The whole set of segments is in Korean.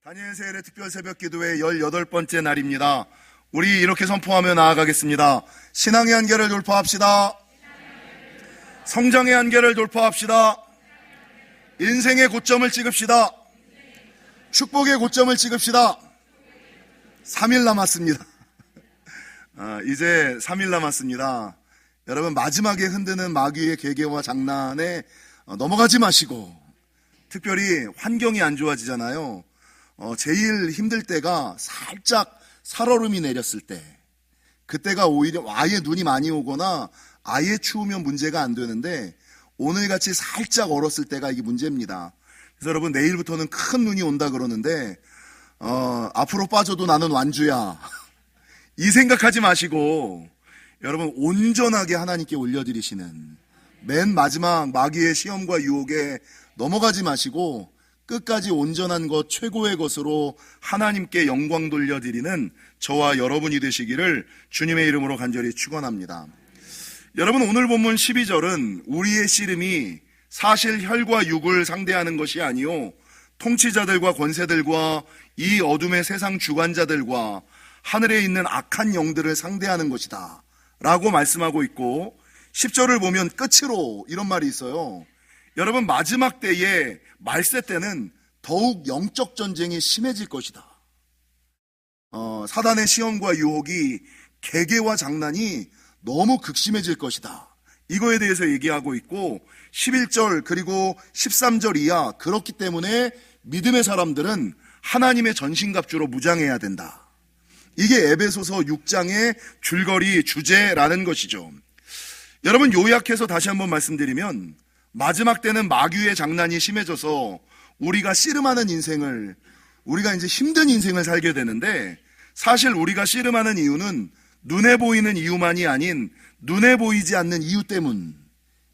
다니엘 세일의 특별 새벽 기도회 18번째 날입니다. 우리 이렇게 선포하며 나아가겠습니다. 신앙의 한계를 돌파합시다. 성장의 한계를 돌파합시다. 인생의 고점을 찍읍시다. 축복의 고점을 찍읍시다. 3일 남았습니다. 이제 3일 남았습니다. 여러분, 마지막에 흔드는 마귀의 계계와 장난에 넘어가지 마시고, 특별히 환경이 안 좋아지잖아요. 제일 힘들 때가 살짝 살얼음이 내렸을 때, 그때가 오히려 아예 눈이 많이 오거나 아예 추우면 문제가 안 되는데, 오늘같이 살짝 얼었을 때가 이게 문제입니다. 그래서 여러분, 내일부터는 큰 눈이 온다 그러는데 앞으로 빠져도 나는 완주야, 이 생각하지 마시고 여러분, 온전하게 하나님께 올려드리시는, 맨 마지막 마귀의 시험과 유혹에 넘어가지 마시고 끝까지 온전한 것, 최고의 것으로 하나님께 영광 돌려드리는 저와 여러분이 되시기를 주님의 이름으로 간절히 축원합니다. 여러분, 오늘 본문 12절은 우리의 씨름이 사실 혈과 육을 상대하는 것이 아니요 통치자들과 권세들과 이 어둠의 세상 주관자들과 하늘에 있는 악한 영들을 상대하는 것이다 라고 말씀하고 있고, 10절을 보면 끝으로 이런 말이 있어요. 여러분, 마지막 때에 말세 때는 더욱 영적 전쟁이 심해질 것이다. 사단의 시험과 유혹이, 계계와 장난이 너무 극심해질 것이다. 이거에 대해서 얘기하고 있고, 11절 그리고 13절 이하, 그렇기 때문에 믿음의 사람들은 하나님의 전신갑주로 무장해야 된다. 이게 에베소서 6장의 줄거리 주제라는 것이죠. 여러분, 요약해서 다시 한번 말씀드리면, 마지막 때는 마귀의 장난이 심해져서 우리가 씨름하는 인생을, 우리가 이제 힘든 인생을 살게 되는데, 사실 우리가 씨름하는 이유는 눈에 보이는 이유만이 아닌 눈에 보이지 않는 이유 때문,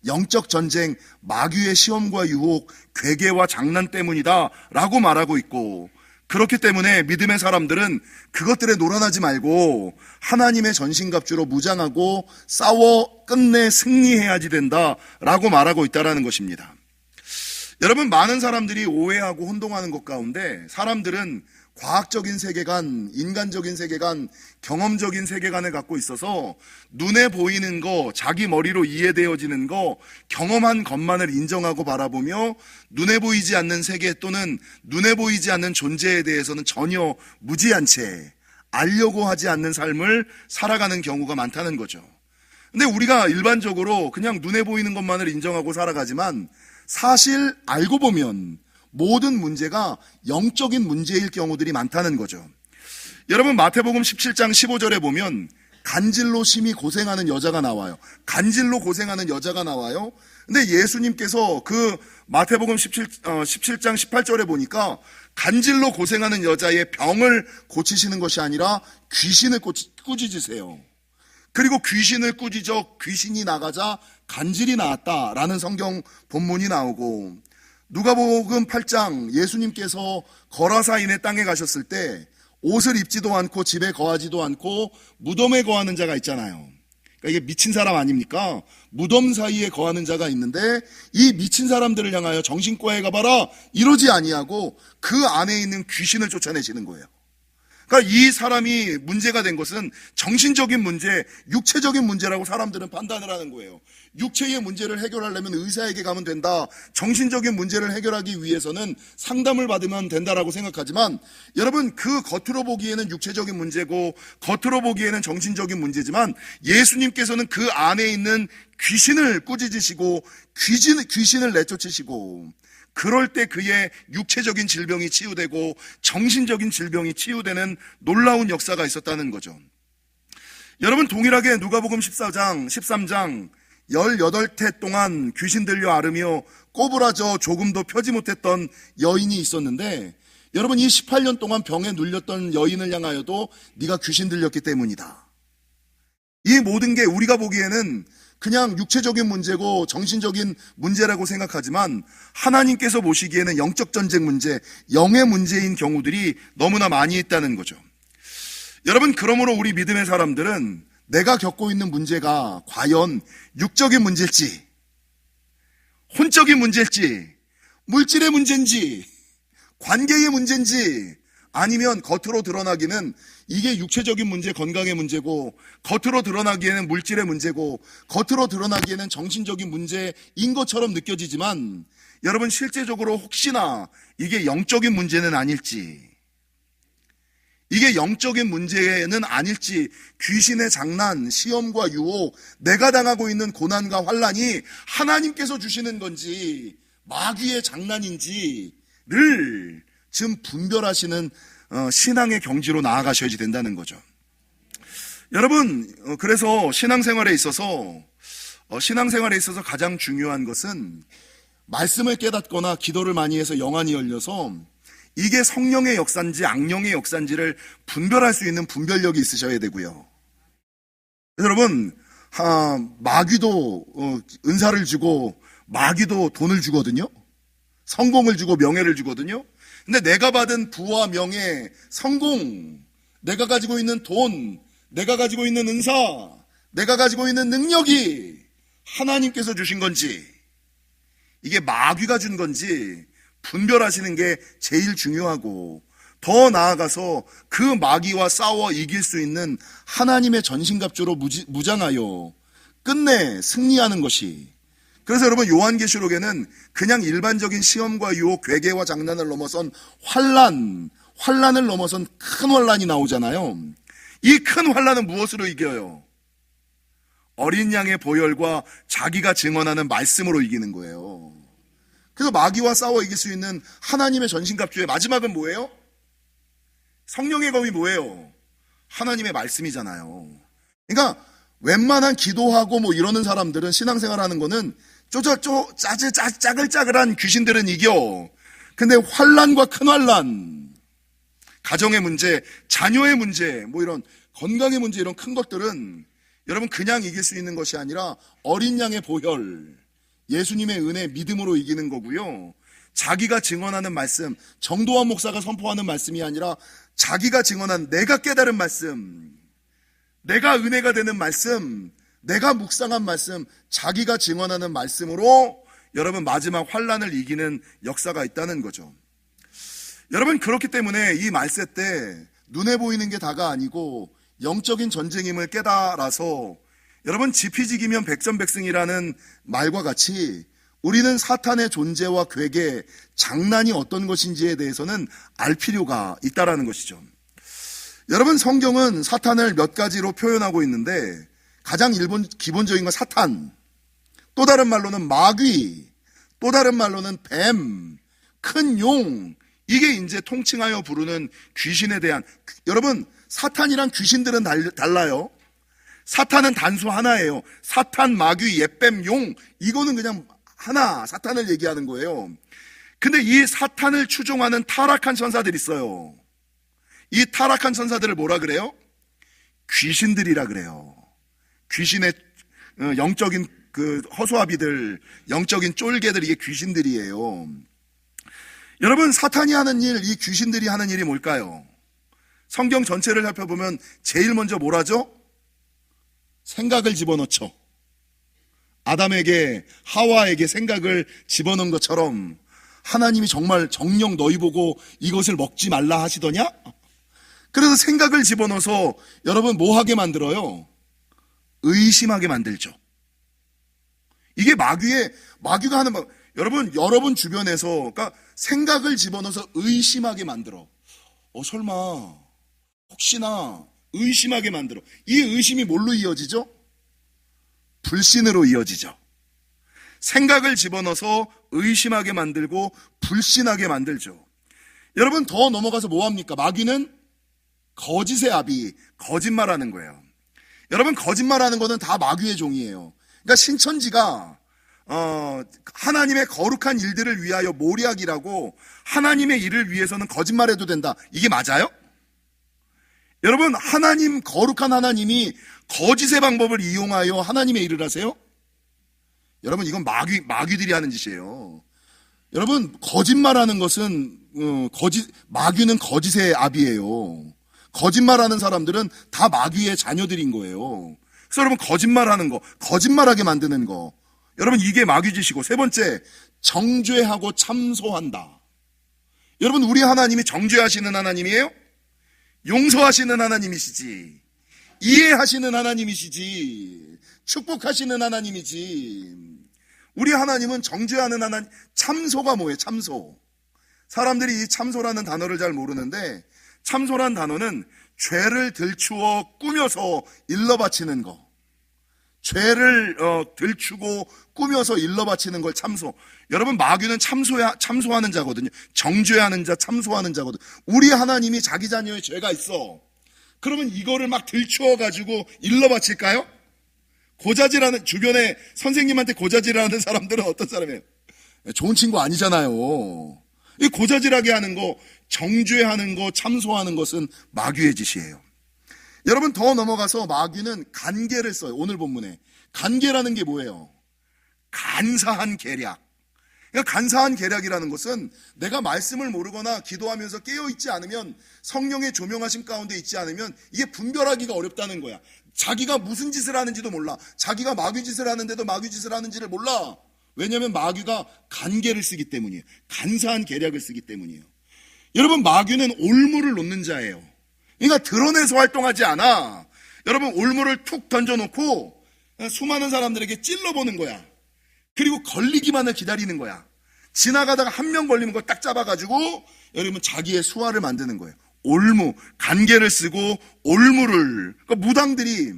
영적 전쟁, 마귀의 시험과 유혹, 괴계와 장난 때문이다 라고 말하고 있고, 그렇기 때문에 믿음의 사람들은 그것들에 놀아나지 말고 하나님의 전신갑주로 무장하고 싸워 끝내 승리해야지 된다라고 말하고 있다라는 것입니다. 여러분, 많은 사람들이 오해하고 혼동하는 것 가운데, 사람들은 과학적인 세계관, 인간적인 세계관, 경험적인 세계관을 갖고 있어서 눈에 보이는 거, 자기 머리로 이해되어지는 거, 경험한 것만을 인정하고 바라보며 눈에 보이지 않는 세계 또는 눈에 보이지 않는 존재에 대해서는 전혀 무지한 채 알려고 하지 않는 삶을 살아가는 경우가 많다는 거죠. 근데 우리가 일반적으로 그냥 눈에 보이는 것만을 인정하고 살아가지만, 사실 알고 보면 모든 문제가 영적인 문제일 경우들이 많다는 거죠. 여러분, 마태복음 17장 15절에 보면 간질로 심히 고생하는 여자가 나와요. 간질로 고생하는 여자가 나와요. 근데 예수님께서 그 마태복음 17장 18절에 보니까 간질로 고생하는 여자의 병을 고치시는 것이 아니라 귀신을 꾸짖으세요. 그리고 귀신을 꾸짖어 귀신이 나가자 간질이 나았다라는 성경 본문이 나오고, 누가복음 8장 예수님께서 거라사인의 땅에 가셨을 때 옷을 입지도 않고 집에 거하지도 않고 무덤에 거하는 자가 있잖아요. 그러니까 이게 미친 사람 아닙니까? 무덤 사이에 거하는 자가 있는데, 이 미친 사람들을 향하여 정신과에 가봐라 이러지 아니하고 그 안에 있는 귀신을 쫓아내시는 거예요. 그러니까 이 사람이 문제가 된 것은 정신적인 문제, 육체적인 문제라고 사람들은 판단을 하는 거예요. 육체의 문제를 해결하려면 의사에게 가면 된다, 정신적인 문제를 해결하기 위해서는 상담을 받으면 된다라고 생각하지만, 여러분, 그 겉으로 보기에는 육체적인 문제고 겉으로 보기에는 정신적인 문제지만, 예수님께서는 그 안에 있는 귀신을 꾸짖으시고 귀신을 내쫓으시고, 그럴 때 그의 육체적인 질병이 치유되고 정신적인 질병이 치유되는 놀라운 역사가 있었다는 거죠. 여러분, 동일하게 누가복음 14장, 13장 18태 동안 귀신 들려 앓으며 꼬부라져 조금도 펴지 못했던 여인이 있었는데, 여러분, 이 18년 동안 병에 눌렸던 여인을 향하여도 네가 귀신 들렸기 때문이다. 이 모든 게 우리가 보기에는 그냥 육체적인 문제고 정신적인 문제라고 생각하지만, 하나님께서 보시기에는 영적 전쟁 문제, 영의 문제인 경우들이 너무나 많이 있다는 거죠. 여러분, 그러므로 우리 믿음의 사람들은 내가 겪고 있는 문제가 과연 육적인 문제일지, 혼적인 문제일지, 물질의 문제인지, 관계의 문제인지 아니면 겉으로 드러나기는 이게 육체적인 문제, 건강의 문제고, 겉으로 드러나기에는 물질의 문제고, 겉으로 드러나기에는 정신적인 문제인 것처럼 느껴지지만, 여러분 실제적으로 혹시나 이게 영적인 문제는 아닐지, 이게 영적인 문제는 아닐지, 귀신의 장난, 시험과 유혹, 내가 당하고 있는 고난과 환난이 하나님께서 주시는 건지 마귀의 장난인지를 지금 분별하시는 신앙의 경지로 나아가셔야지 된다는 거죠. 여러분, 그래서 신앙생활에 있어서 가장 중요한 것은 말씀을 깨닫거나 기도를 많이 해서 영안이 열려서 이게 성령의 역사인지 악령의 역사인지를 분별할 수 있는 분별력이 있으셔야 되고요. 여러분, 마귀도 은사를 주고 마귀도 돈을 주거든요. 성공을 주고 명예를 주거든요. 근데 내가 받은 부와 명예, 성공, 내가 가지고 있는 돈, 내가 가지고 있는 은사, 내가 가지고 있는 능력이 하나님께서 주신 건지, 이게 마귀가 준 건지 분별하시는 게 제일 중요하고, 더 나아가서 그 마귀와 싸워 이길 수 있는 하나님의 전신갑주로 무장하여 끝내 승리하는 것이, 그래서 여러분 요한계시록에는 그냥 일반적인 시험과 유혹, 괴계와 장난을 넘어선 환난을 넘어선 큰 환난이 나오잖아요. 이 큰 환난은 무엇으로 이겨요? 어린 양의 보혈과 자기가 증언하는 말씀으로 이기는 거예요. 그래서 마귀와 싸워 이길 수 있는 하나님의 전신갑주의 마지막은 뭐예요? 성령의 검이 뭐예요? 하나님의 말씀이잖아요. 그러니까 웬만한 기도하고 뭐 이러는 사람들은, 신앙생활하는 거는 짜글짜글한 귀신들은 이겨. 근데 환난과 큰 환난, 가정의 문제, 자녀의 문제, 뭐 이런 건강의 문제, 이런 큰 것들은 여러분 그냥 이길 수 있는 것이 아니라 어린 양의 보혈, 예수님의 은혜, 믿음으로 이기는 거고요. 자기가 증언하는 말씀, 정도환 목사가 선포하는 말씀이 아니라 자기가 증언한, 내가 깨달은 말씀, 내가 은혜가 되는 말씀, 내가 묵상한 말씀, 자기가 증언하는 말씀으로 여러분 마지막 환난을 이기는 역사가 있다는 거죠. 여러분, 그렇기 때문에 이 말세 때 눈에 보이는 게 다가 아니고 영적인 전쟁임을 깨달아서, 여러분 지피지기면 백전백승이라는 말과 같이 우리는 사탄의 존재와 괴계, 장난이 어떤 것인지에 대해서는 알 필요가 있다라는 것이죠. 여러분, 성경은 사탄을 몇 가지로 표현하고 있는데, 가장 기본적인 건 사탄, 또 다른 말로는 마귀, 또 다른 말로는 뱀, 큰 용, 이게 이제 통칭하여 부르는 귀신에 대한, 여러분 사탄이랑 귀신들은 달라요. 사탄은 단수 하나예요. 사탄, 마귀, 옛뱀, 용, 이거는 그냥 하나, 사탄을 얘기하는 거예요. 근데 이 사탄을 추종하는 타락한 천사들이 있어요. 이 타락한 천사들을 뭐라 그래요? 귀신들이라 그래요. 귀신의 영적인 그 허수아비들, 영적인 쫄개들, 이게 귀신들이에요. 여러분, 사탄이 하는 일, 이 귀신들이 하는 일이 뭘까요? 성경 전체를 살펴보면 제일 먼저 뭘 하죠? 생각을 집어넣죠. 아담에게, 하와에게 생각을 집어넣은 것처럼 하나님이 정말 정녕 너희 보고 이것을 먹지 말라 하시더냐? 그래서 생각을 집어넣어서 여러분 뭐 하게 만들어요? 의심하게 만들죠. 이게 마귀가 하는 여러분 주변에서, 그러니까 생각을 집어넣어서 의심하게 만들어. 설마, 혹시나 의심하게 만들어. 이 의심이 뭘로 이어지죠? 불신으로 이어지죠. 생각을 집어넣어서 의심하게 만들고 불신하게 만들죠. 여러분, 더 넘어가서 뭐 합니까? 마귀는 거짓의 아비, 거짓말하는 거예요. 여러분, 거짓말하는 거는 다 마귀의 종이에요. 그러니까 신천지가 하나님의 거룩한 일들을 위하여 모략이라고, 하나님의 일을 위해서는 거짓말해도 된다, 이게 맞아요? 여러분, 거룩한 하나님이 거짓의 방법을 이용하여 하나님의 일을 하세요? 여러분, 이건 마귀들이 하는 짓이에요. 여러분, 거짓말하는 것은 마귀는 거짓의 아비예요. 거짓말하는 사람들은 다 마귀의 자녀들인 거예요. 그래서 여러분, 거짓말하는 거, 거짓말하게 만드는 거, 여러분 이게 마귀짓이고, 세 번째, 정죄하고 참소한다. 여러분, 우리 하나님이 정죄하시는 하나님이에요? 용서하시는 하나님이시지. 이해하시는 하나님이시지. 축복하시는 하나님이지. 우리 하나님은 정죄하는 하나님. 참소가 뭐예요? 참소. 사람들이 이 참소라는 단어를 잘 모르는데, 참소란 단어는 죄를 들추어 꾸며서 일러바치는 거. 죄를 들추고 꾸며서 일러바치는 걸 참소. 여러분, 마귀는 참소하는 자거든요. 정죄하는 자, 참소하는 자거든요. 우리 하나님이 자기 자녀의 죄가 있어. 그러면 이거를 막 들추어가지고 일러바칠까요? 고자질하는, 주변에 선생님한테 고자질하는 사람들은 어떤 사람이에요? 좋은 친구 아니잖아요. 이 고자질하게 하는 거, 정죄하는 거, 참소하는 것은 마귀의 짓이에요. 여러분, 더 넘어가서 마귀는 간계를 써요. 오늘 본문에. 간계라는 게 뭐예요? 간사한 계략. 그러니까 간사한 계략이라는 것은 내가 말씀을 모르거나 기도하면서 깨어있지 않으면, 성령의 조명하심 가운데 있지 않으면 이게 분별하기가 어렵다는 거야. 자기가 무슨 짓을 하는지도 몰라. 자기가 마귀 짓을 하는데도 마귀 짓을 하는지를 몰라. 왜냐하면 마귀가 간계를 쓰기 때문이에요. 간사한 계략을 쓰기 때문이에요. 여러분, 마귀는 올무를 놓는 자예요. 그러니까 드러내서 활동하지 않아. 여러분, 올무를 툭 던져놓고 수많은 사람들에게 찔러보는 거야. 그리고 걸리기만을 기다리는 거야. 지나가다가 한 명 걸리는 거 딱 잡아가지고 여러분 자기의 수화를 만드는 거예요. 올무, 간계를 쓰고 올무를. 그러니까 무당들이,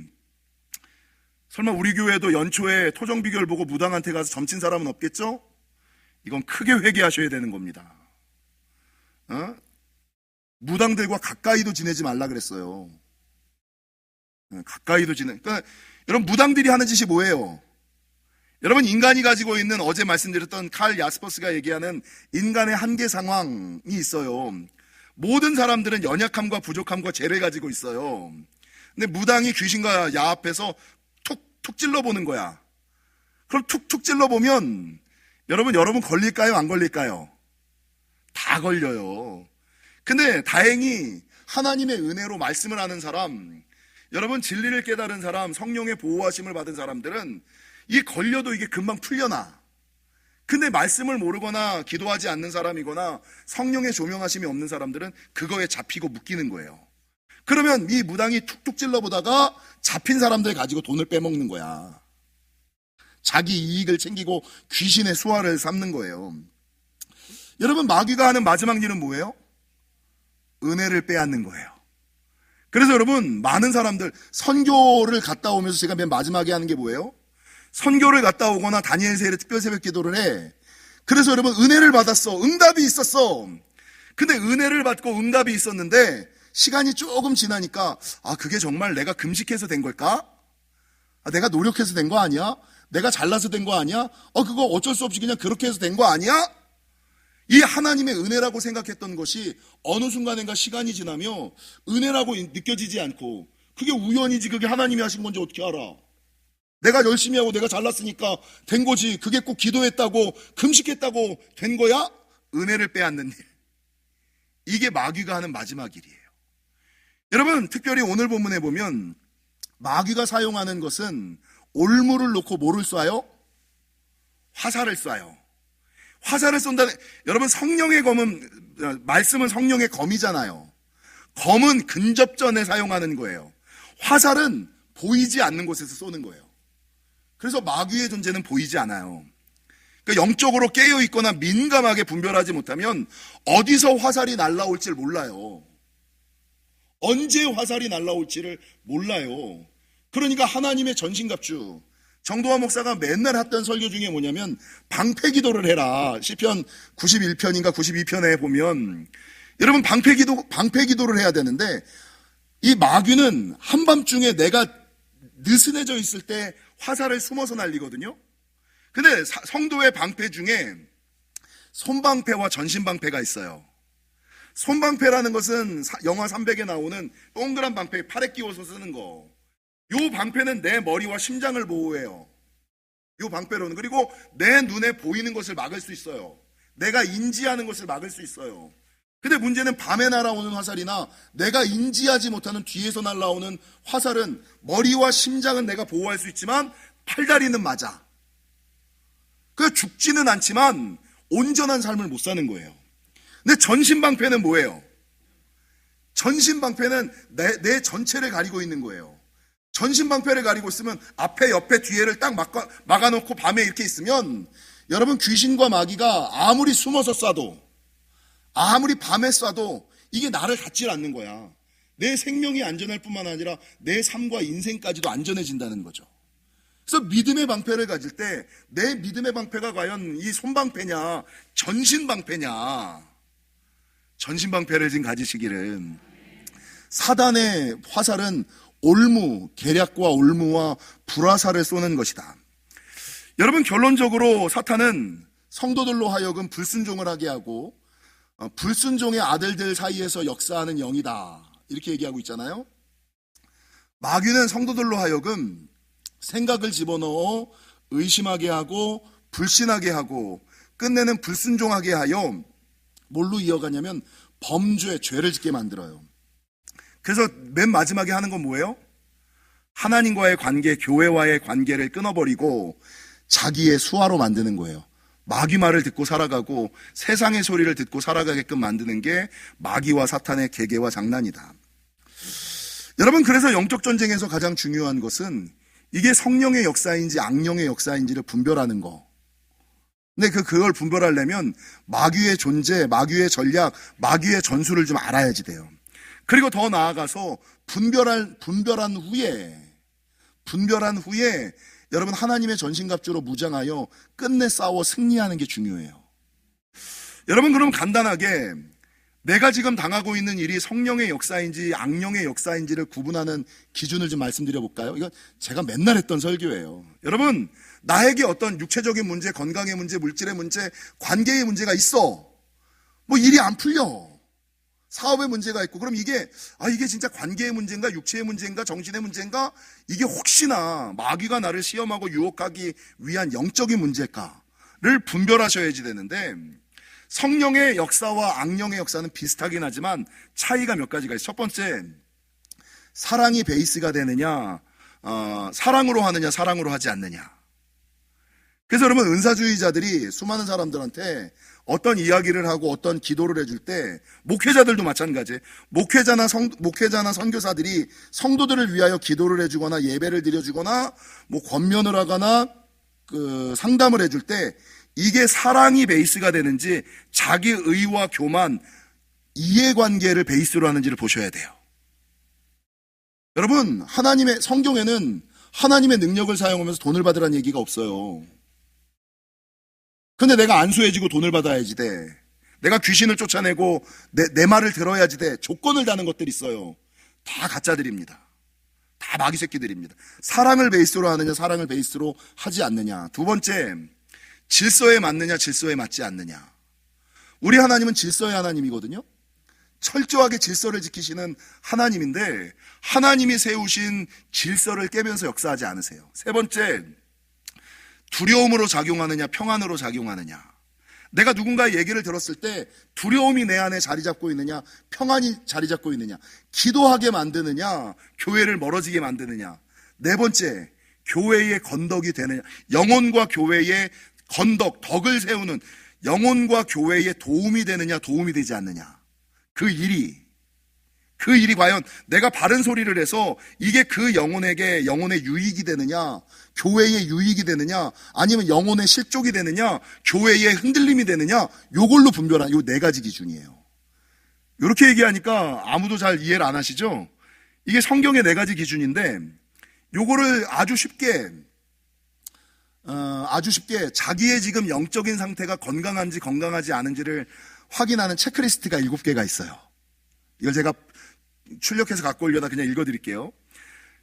설마 우리 교회도 연초에 토정비결 보고 무당한테 가서 점친 사람은 없겠죠? 이건 크게 회개하셔야 되는 겁니다. 무당들과 가까이도 지내지 말라 그랬어요. 가까이도 그러니까 여러분, 무당들이 하는 짓이 뭐예요? 여러분, 인간이 가지고 있는, 어제 말씀드렸던 칼 야스퍼스가 얘기하는 인간의 한계 상황이 있어요. 모든 사람들은 연약함과 부족함과 죄를 가지고 있어요. 근데 무당이 귀신과 야합해서 툭툭 찔러보는 거야. 그럼 툭툭 찔러보면 여러분 걸릴까요? 안 걸릴까요? 다 걸려요. 근데 다행히 하나님의 은혜로 말씀을 하는 사람, 여러분 진리를 깨달은 사람, 성령의 보호하심을 받은 사람들은 이 걸려도 이게 금방 풀려나. 근데 말씀을 모르거나 기도하지 않는 사람이거나 성령의 조명하심이 없는 사람들은 그거에 잡히고 묶이는 거예요. 그러면 이 무당이 툭툭 찔러보다가 잡힌 사람들 가지고 돈을 빼먹는 거야. 자기 이익을 챙기고 귀신의 수화를 삼는 거예요. 여러분, 마귀가 하는 마지막 일은 뭐예요? 은혜를 빼앗는 거예요. 그래서 여러분, 많은 사람들 선교를 갔다 오면서 제가 맨 마지막에 하는 게 뭐예요? 선교를 갔다 오거나 다니엘 세일에 특별 새벽 기도를 해. 그래서 여러분, 은혜를 받았어. 응답이 있었어. 근데 은혜를 받고 응답이 있었는데 시간이 조금 지나니까, 그게 정말 내가 금식해서 된 걸까? 내가 노력해서 된 거 아니야? 내가 잘나서 된 거 아니야? 그거 어쩔 수 없이 그냥 그렇게 해서 된 거 아니야? 이 하나님의 은혜라고 생각했던 것이 어느 순간인가 시간이 지나며 은혜라고 느껴지지 않고, 그게 우연이지 그게 하나님이 하신 건지 어떻게 알아? 내가 열심히 하고 내가 잘났으니까 된 거지. 그게 꼭 기도했다고 금식했다고 된 거야? 은혜를 빼앗는 일. 이게 마귀가 하는 마지막 일이에요. 여러분, 특별히 오늘 본문에 보면 마귀가 사용하는 것은 올무를 놓고 뭐를 쏴요? 화살을 쏴요. 화살을 쏜다는, 여러분, 성령의 검은, 말씀은 성령의 검이잖아요. 검은 근접전에 사용하는 거예요. 화살은 보이지 않는 곳에서 쏘는 거예요. 그래서 마귀의 존재는 보이지 않아요. 그러니까 영적으로 깨어있거나 민감하게 분별하지 못하면 어디서 화살이 날라올지를 몰라요. 언제 화살이 날라올지를 몰라요. 그러니까 하나님의 전신갑주, 정도화 목사가 맨날 했던 설교 중에 뭐냐면 방패기도를 해라. 시편 91편인가 92편에 보면 여러분 방패기도를 해야 되는데, 이 마귀는 한밤중에 내가 느슨해져 있을 때 화살을 숨어서 날리거든요. 근데 성도의 방패 중에 손방패와 전신방패가 있어요. 손방패라는 것은 영화 300에 나오는 동그란 방패, 팔에 끼워서 쓰는 거. 요 방패는 내 머리와 심장을 보호해요. 요 방패로는. 그리고 내 눈에 보이는 것을 막을 수 있어요. 내가 인지하는 것을 막을 수 있어요. 근데 문제는 밤에 날아오는 화살이나 내가 인지하지 못하는 뒤에서 날아오는 화살은 머리와 심장은 내가 보호할 수 있지만 팔다리는 맞아. 그래서 죽지는 않지만 온전한 삶을 못 사는 거예요. 근데 전신방패는 뭐예요? 전신방패는 내 전체를 가리고 있는 거예요. 전신방패를 가리고 있으면 앞에, 옆에, 뒤에를 딱 막아놓고 밤에 이렇게 있으면 여러분, 귀신과 마귀가 아무리 숨어서 쏴도, 아무리 밤에 쏴도 이게 나를 닿질 않는 거야. 내 생명이 안전할 뿐만 아니라 내 삶과 인생까지도 안전해진다는 거죠. 그래서 믿음의 방패를 가질 때 내 믿음의 방패가 과연 이 손방패냐, 전신방패냐. 전신방패를 지금 가지시기를. 사단의 화살은 계략과 올무와 불화살을 쏘는 것이다. 여러분, 결론적으로 사탄은 성도들로 하여금 불순종을 하게 하고 불순종의 아들들 사이에서 역사하는 영이다, 이렇게 얘기하고 있잖아요. 마귀는 성도들로 하여금 생각을 집어넣어 의심하게 하고 불신하게 하고 끝내는 불순종하게 하여 뭘로 이어가냐면 죄를 짓게 만들어요. 그래서 맨 마지막에 하는 건 뭐예요? 하나님과의 관계, 교회와의 관계를 끊어버리고 자기의 수하로 만드는 거예요. 마귀 말을 듣고 살아가고 세상의 소리를 듣고 살아가게끔 만드는 게 마귀와 사탄의 계계와 장난이다. 여러분, 그래서 영적 전쟁에서 가장 중요한 것은 이게 성령의 역사인지 악령의 역사인지를 분별하는 거. 근데 그걸 분별하려면 마귀의 존재, 마귀의 전략, 마귀의 전술을 좀 알아야지 돼요. 그리고 더 나아가서 분별한 후에 여러분, 하나님의 전신갑주로 무장하여 끝내 싸워 승리하는 게 중요해요. 여러분, 그럼 간단하게 내가 지금 당하고 있는 일이 성령의 역사인지 악령의 역사인지를 구분하는 기준을 좀 말씀드려 볼까요? 이건 제가 맨날 했던 설교예요. 여러분, 나에게 어떤 육체적인 문제, 건강의 문제, 물질의 문제, 관계의 문제가 있어. 뭐 일이 안 풀려. 사업의 문제가 있고, 그럼 이게 진짜 관계의 문제인가, 육체의 문제인가, 정신의 문제인가? 이게 혹시나 마귀가 나를 시험하고 유혹하기 위한 영적인 문제일까를 분별하셔야지 되는데, 성령의 역사와 악령의 역사는 비슷하긴 하지만 차이가 몇 가지가 있어요. 첫 번째, 사랑이 베이스가 되느냐, 사랑으로 하느냐, 사랑으로 하지 않느냐. 그래서 여러분, 은사주의자들이 수많은 사람들한테 어떤 이야기를 하고 어떤 기도를 해줄 때, 목회자들도 마찬가지예요. 목회자나 선교사들이 성도들을 위하여 기도를 해주거나 예배를 드려주거나 뭐 권면을 하거나 상담을 해줄 때 이게 사랑이 베이스가 되는지 자기 의와 교만, 이해관계를 베이스로 하는지를 보셔야 돼요. 여러분, 성경에는 하나님의 능력을 사용하면서 돈을 받으라는 얘기가 없어요. 근데 내가 안수해지고 돈을 받아야지 돼. 내가 귀신을 쫓아내고 내 말을 들어야지 돼. 조건을 다는 것들이 있어요. 다 가짜들입니다. 다 마귀 새끼들입니다. 사랑을 베이스로 하느냐, 사랑을 베이스로 하지 않느냐. 두 번째, 질서에 맞느냐, 질서에 맞지 않느냐. 우리 하나님은 질서의 하나님이거든요. 철저하게 질서를 지키시는 하나님인데 하나님이 세우신 질서를 깨면서 역사하지 않으세요. 세 번째, 두려움으로 작용하느냐, 평안으로 작용하느냐. 내가 누군가의 얘기를 들었을 때 두려움이 내 안에 자리 잡고 있느냐, 평안이 자리 잡고 있느냐, 기도하게 만드느냐, 교회를 멀어지게 만드느냐. 네 번째, 교회의 건덕이 되느냐, 영혼과 교회의 건덕, 덕을 세우는 영혼과 교회에 도움이 되느냐, 도움이 되지 않느냐. 그 일이 과연 내가 바른 소리를 해서 이게 그 영혼의 유익이 되느냐, 교회의 유익이 되느냐, 아니면 영혼의 실족이 되느냐, 교회의 흔들림이 되느냐, 요걸로 분별한 요 네 가지 기준이에요. 이렇게 얘기하니까 아무도 잘 이해를 안 하시죠? 이게 성경의 네 가지 기준인데 요거를 아주 쉽게 자기의 지금 영적인 상태가 건강한지 건강하지 않은지를 확인하는 체크리스트가 7개가 있어요. 이걸 제가 출력해서 갖고 오려다 그냥 읽어드릴게요.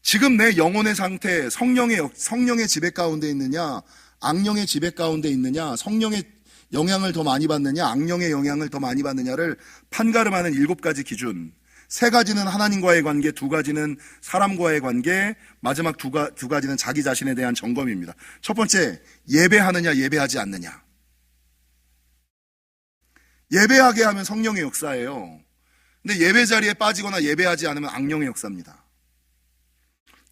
지금 내 영혼의 상태, 성령의 지배 가운데 있느냐, 악령의 지배 가운데 있느냐, 성령의 영향을 더 많이 받느냐, 악령의 영향을 더 많이 받느냐를 판가름하는 7가지 기준. 3가지는 하나님과의 관계, 2가지는 사람과의 관계, 마지막 2가지는 자기 자신에 대한 점검입니다. 첫 번째, 예배하느냐, 예배하지 않느냐. 예배하게 하면 성령의 역사예요. 근데 예배 자리에 빠지거나 예배하지 않으면 악령의 역사입니다.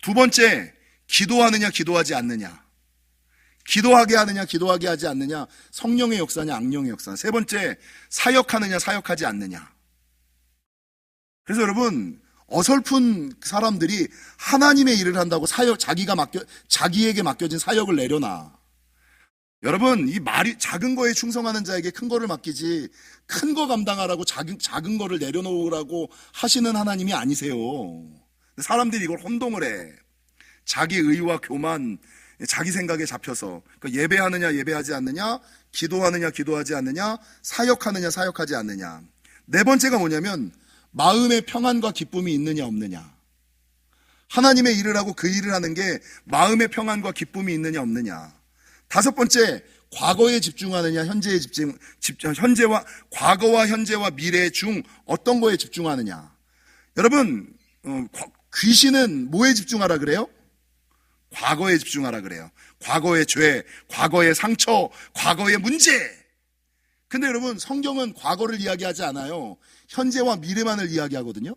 두 번째, 기도하느냐, 기도하지 않느냐. 기도하게 하느냐, 기도하게 하지 않느냐, 성령의 역사냐, 악령의 역사냐. 세 번째, 사역하느냐, 사역하지 않느냐. 그래서 여러분, 어설픈 사람들이 하나님의 일을 한다고 자기에게 맡겨진 사역을 내려놔. 여러분, 이 말이 작은 거에 충성하는 자에게 큰 거를 맡기지, 큰 거 감당하라고 작은 거를 내려놓으라고 하시는 하나님이 아니세요. 사람들이 이걸 혼동을 해. 자기 의와 교만, 자기 생각에 잡혀서. 그러니까 예배하느냐, 예배하지 않느냐, 기도하느냐, 기도하지 않느냐, 사역하느냐, 사역하지 않느냐. 네 번째가 뭐냐면, 마음의 평안과 기쁨이 있느냐, 없느냐. 하나님의 일을 하고 그 일을 하는 게 마음의 평안과 기쁨이 있느냐, 없느냐. 다섯 번째, 과거에 집중하느냐, 과거와 현재와 미래 중 어떤 거에 집중하느냐. 여러분, 귀신은 뭐에 집중하라 그래요? 과거에 집중하라 그래요. 과거의 죄, 과거의 상처, 과거의 문제. 근데 여러분, 성경은 과거를 이야기하지 않아요. 현재와 미래만을 이야기하거든요.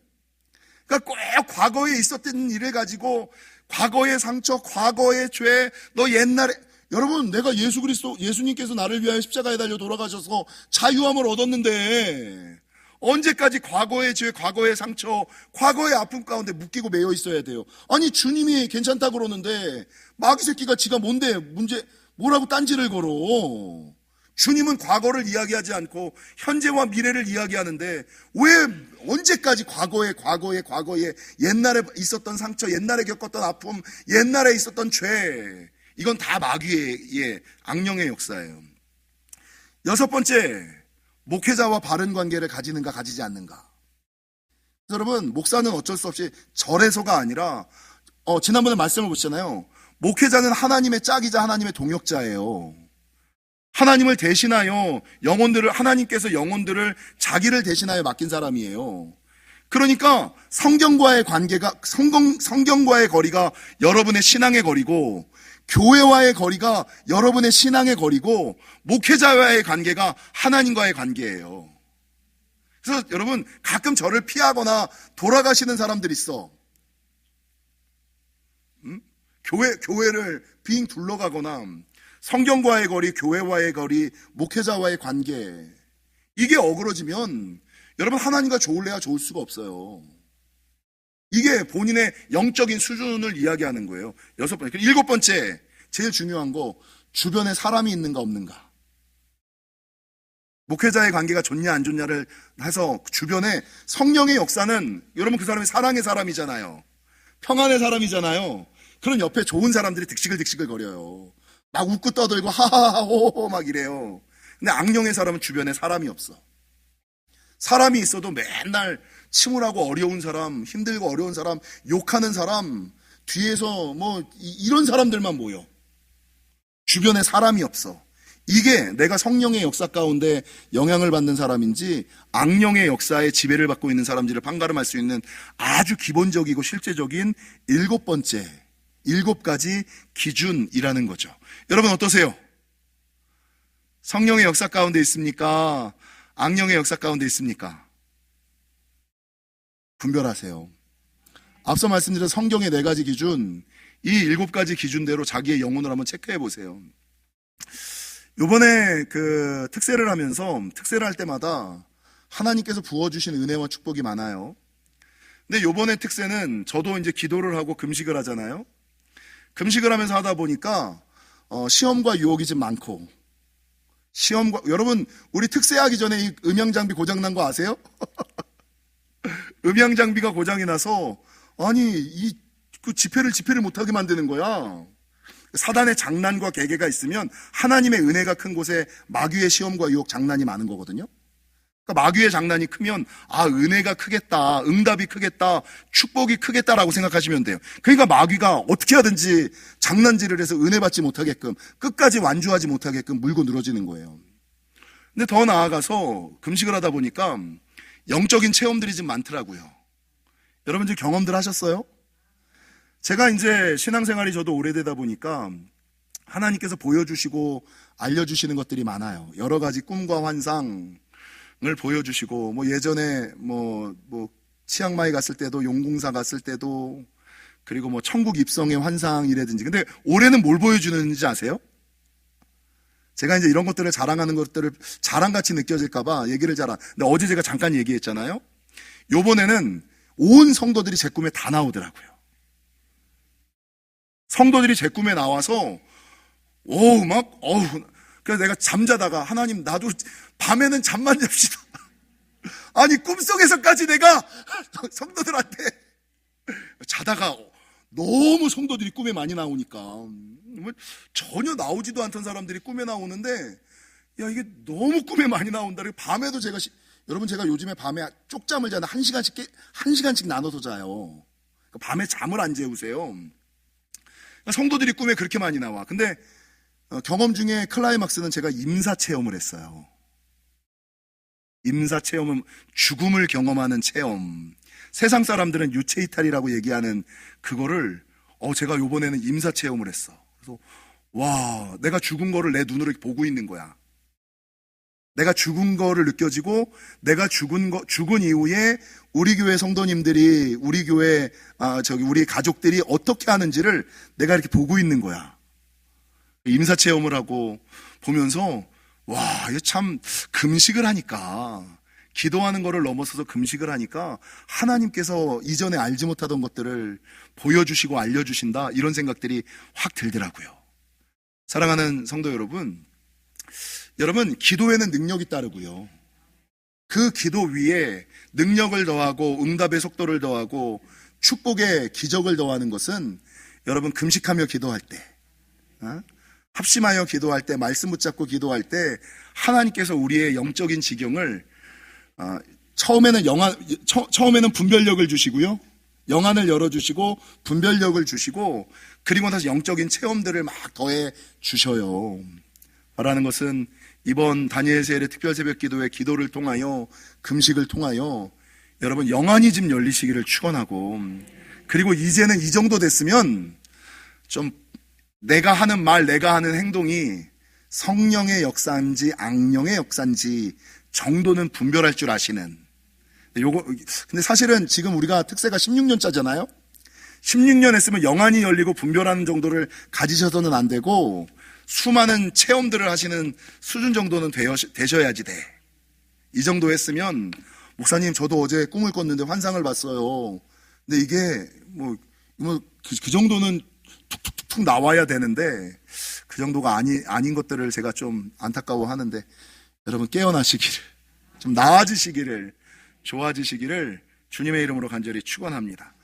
그러니까 꼭 과거에 있었던 일을 가지고 과거의 상처, 과거의 죄, 너 옛날에, 여러분, 내가 예수님께서 나를 위하여 십자가에 달려 돌아가셔서 자유함을 얻었는데 언제까지 과거의 죄, 과거의 상처, 과거의 아픔 가운데 묶이고 매여 있어야 돼요? 아니, 주님이 괜찮다 그러는데 마귀 새끼가 지가 뭐라고 딴지를 걸어. 주님은 과거를 이야기하지 않고 현재와 미래를 이야기하는데 왜 언제까지 과거에 옛날에 있었던 상처, 옛날에 겪었던 아픔, 옛날에 있었던 죄, 이건 다 마귀의 악령의 역사예요. 여섯 번째, 목회자와 바른 관계를 가지는가 가지지 않는가. 여러분, 목사는 어쩔 수 없이 절에서가 아니라 지난번에 말씀을 보셨잖아요. 목회자는 하나님의 짝이자 하나님의 동역자예요. 하나님을 대신하여 하나님께서 영혼들을 자기를 대신하여 맡긴 사람이에요. 그러니까 성경과의 거리가 여러분의 신앙의 거리고, 교회와의 거리가 여러분의 신앙의 거리고, 목회자와의 관계가 하나님과의 관계예요. 그래서 여러분, 가끔 저를 피하거나 돌아가시는 사람들 있어. 교회를 빙 둘러가거나, 성경과의 거리, 교회와의 거리, 목회자와의 관계, 이게 어그러지면 여러분, 하나님과 좋을래야 좋을 수가 없어요. 이게 본인의 영적인 수준을 이야기하는 거예요. 여섯 번째. 일곱 번째, 제일 중요한 거, 주변에 사람이 있는가 없는가. 목회자의 관계가 좋냐 안 좋냐를 해서 주변에, 성령의 역사는 여러분 그 사람이 사랑의 사람이잖아요. 평안의 사람이잖아요. 그런 옆에 좋은 사람들이 득식을 거려요. 막 웃고 떠들고 하하하호호 막 이래요. 근데 악령의 사람은 주변에 사람이 없어. 사람이 있어도 맨날 침울하고 어려운 사람, 힘들고 어려운 사람, 욕하는 사람, 뒤에서 이런 사람들만 모여. 주변에 사람이 없어. 이게 내가 성령의 역사 가운데 영향을 받는 사람인지 악령의 역사에 지배를 받고 있는 사람들을 판가름할 수 있는 아주 기본적이고 실제적인 일곱 가지 기준이라는 거죠. 여러분 어떠세요? 성령의 역사 가운데 있습니까? 악령의 역사 가운데 있습니까? 분별하세요. 앞서 말씀드린 성경의 4가지 기준, 이 7가지 기준대로 자기의 영혼을 한번 체크해 보세요. 요번에 특세를 할 때마다 하나님께서 부어주신 은혜와 축복이 많아요. 근데 요번에 특세는 저도 이제 기도를 하고 금식을 하잖아요. 금식을 하면서 하다 보니까 시험과 유혹이 좀 많고, 여러분, 우리 특세하기 전에 이 음향장비 고장난 거 아세요? 음향장비가 고장이 나서, 집회를 못하게 만드는 거야. 사단의 장난과 계계가 있으면 하나님의 은혜가 큰 곳에 마귀의 시험과 유혹, 장난이 많은 거거든요. 그러니까 마귀의 장난이 크면, 은혜가 크겠다, 응답이 크겠다, 축복이 크겠다라고 생각하시면 돼요. 그러니까 마귀가 어떻게 하든지 장난질을 해서 은혜 받지 못하게끔, 끝까지 완주하지 못하게끔 물고 늘어지는 거예요. 근데 더 나아가서 금식을 하다 보니까 영적인 체험들이 좀 많더라고요. 여러분들 경험들 하셨어요? 제가 이제 신앙생활이 저도 오래되다 보니까 하나님께서 보여주시고 알려주시는 것들이 많아요. 여러 가지 꿈과 환상을 보여주시고, 예전에 치앙마이 갔을 때도, 용궁사 갔을 때도, 그리고 천국 입성의 환상이라든지. 근데 올해는 뭘 보여주는지 아세요? 제가 이제 이런 것들을 자랑하는 것들을 자랑같이 느껴질까봐 얘기를 근데 어제 제가 잠깐 얘기했잖아요. 요번에는 온 성도들이 제 꿈에 다 나오더라고요. 성도들이 제 꿈에 나와서, 그래서 내가 잠자다가, 하나님, 나도 밤에는 잠만 잡시다. 아니, 꿈속에서까지 내가 성도들한테 자다가 너무 성도들이 꿈에 많이 나오니까, 전혀 나오지도 않던 사람들이 꿈에 나오는데, 야, 이게 너무 꿈에 많이 나온다. 밤에도 여러분, 제가 요즘에 밤에 쪽잠을 자는데 1시간씩 나눠서 자요. 밤에 잠을 안 재우세요. 성도들이 꿈에 그렇게 많이 나와. 근데 경험 중에 클라이막스는 제가 임사 체험을 했어요. 임사 체험은 죽음을 경험하는 체험. 세상 사람들은 유체 이탈이라고 얘기하는 그거를 제가 요번에는 임사 체험을 했어. 그래서 와, 내가 죽은 거를 내 눈으로 보고 있는 거야. 내가 죽은 거를 느껴지고, 내가 죽은 이후에 우리 교회 성도님들이, 우리 교회, 우리 가족들이 어떻게 하는지를 내가 이렇게 보고 있는 거야. 임사 체험을 하고 보면서, 와, 이거 참, 금식을 하니까, 기도하는 거를 넘어서서 금식을 하니까, 하나님께서 이전에 알지 못하던 것들을 보여주시고 알려주신다, 이런 생각들이 확 들더라고요. 사랑하는 성도 여러분, 기도에는 능력이 따르고요. 그 기도 위에 능력을 더하고 응답의 속도를 더하고 축복의 기적을 더하는 것은 여러분 금식하며 기도할 때, 합심하여 기도할 때, 말씀 붙잡고 기도할 때 하나님께서 우리의 영적인 지경을 처음에는 분별력을 주시고요. 영안을 열어주시고 분별력을 주시고 그리고 나서 영적인 체험들을 막 더해 주셔요. 말하는 것은 이번 다니엘 세일의 특별 새벽 기도의 기도를 통하여 금식을 통하여 여러분 영안이 좀 열리시기를 축원하고, 그리고 이제는 이 정도 됐으면 좀 내가 하는 말, 내가 하는 행동이 성령의 역사인지 악령의 역사인지 정도는 분별할 줄 아시는. 근데 사실은 지금 우리가 특세가 16년짜잖아요. 16년 했으면 영안이 열리고 분별하는 정도를 가지셔서는 안 되고 수많은 체험들을 하시는 수준 정도는 되셔야지 돼. 이 정도 했으면, 목사님, 저도 어제 꿈을 꿨는데 환상을 봤어요. 근데 이게 그 정도는 툭툭툭 나와야 되는데 그 정도가 아닌 것들을 제가 좀 안타까워하는데, 여러분 깨어나시기를, 좀 나아지시기를, 좋아지시기를 주님의 이름으로 간절히 축원합니다.